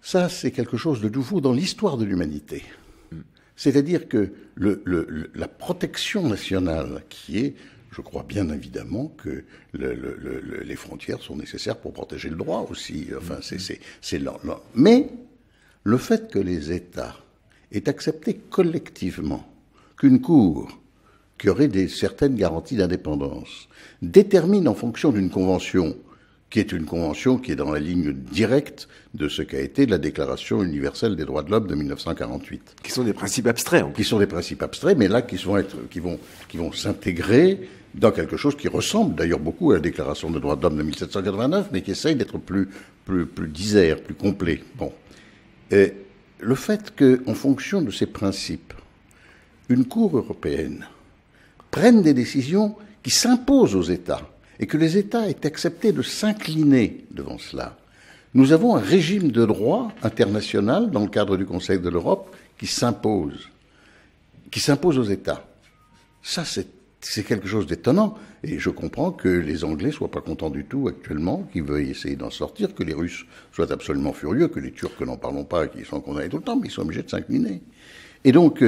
Ça, c'est quelque chose de nouveau dans l'histoire de l'humanité. C'est-à-dire que la protection nationale qui est, je crois bien évidemment que les frontières sont nécessaires pour protéger le droit aussi. Enfin, c'est lent. Mais le fait que les États aient accepté collectivement qu'une Cour qui aurait certaines garanties d'indépendance détermine en fonction d'une convention qui est une convention qui est dans la ligne directe de ce qu'a été la Déclaration universelle des droits de l'homme de 1948. Qui sont des principes abstraits, en plus. Qui sont des principes abstraits, mais là, qui vont s'intégrer dans quelque chose qui ressemble d'ailleurs beaucoup à la Déclaration des droits de l'homme de 1789, mais qui essaye d'être plus disert, plus complet. Bon. Et le fait qu'en fonction de ces principes, une Cour européenne prenne des décisions qui s'imposent aux États, et que les États aient accepté de s'incliner devant cela. Nous avons un régime de droit international dans le cadre du Conseil de l'Europe qui s'impose aux États. Ça, c'est quelque chose d'étonnant. Et je comprends que les Anglais soient pas contents du tout actuellement, qu'ils veuillent essayer d'en sortir, que les Russes soient absolument furieux, que les Turcs, n'en parlons pas, qui sont condamnés tout le temps, mais ils sont obligés de s'incliner. Et donc,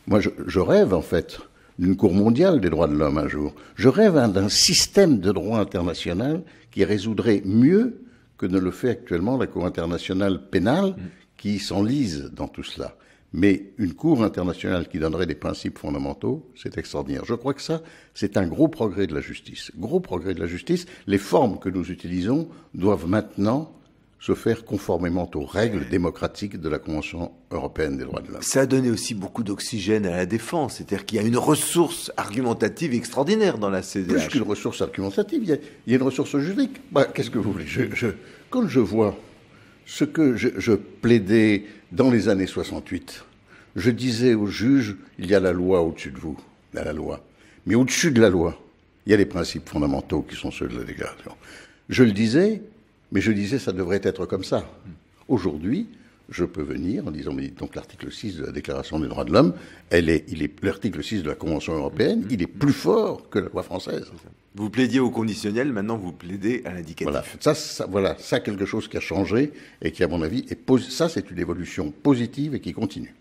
moi, je rêve, en fait, d'une Cour mondiale des droits de l'homme un jour. Je rêve d'un système de droit international qui résoudrait mieux que ne le fait actuellement la Cour internationale pénale qui s'enlise dans tout cela. Mais une Cour internationale qui donnerait des principes fondamentaux, c'est extraordinaire. Je crois que ça, c'est un gros progrès de la justice. Gros progrès de la justice. Les formes que nous utilisons doivent maintenant se faire conformément aux règles démocratiques de la Convention européenne des droits de l'homme. Ça a donné aussi beaucoup d'oxygène à la défense, c'est-à-dire qu'il y a une ressource argumentative extraordinaire dans la CEDH. Plus qu'une ressource argumentative, il y a une ressource juridique. Qu'est-ce que vous voulez quand je vois ce que je plaidais dans les années 68, je disais aux juges, il y a la loi au-dessus de vous, il y a la loi. Mais au-dessus de la loi, il y a les principes fondamentaux qui sont ceux de la Déclaration. Je le disais, mais je disais ça devrait être comme ça. Aujourd'hui, je peux venir en disant, mais donc l'article 6 de la Déclaration des droits de l'homme, l'article 6 de la Convention européenne, il est plus fort que la loi française. Vous plaidiez au conditionnel, maintenant vous plaidez à l'indicatif. Voilà, ça quelque chose qui a changé et qui, à mon avis, ça c'est une évolution positive et qui continue.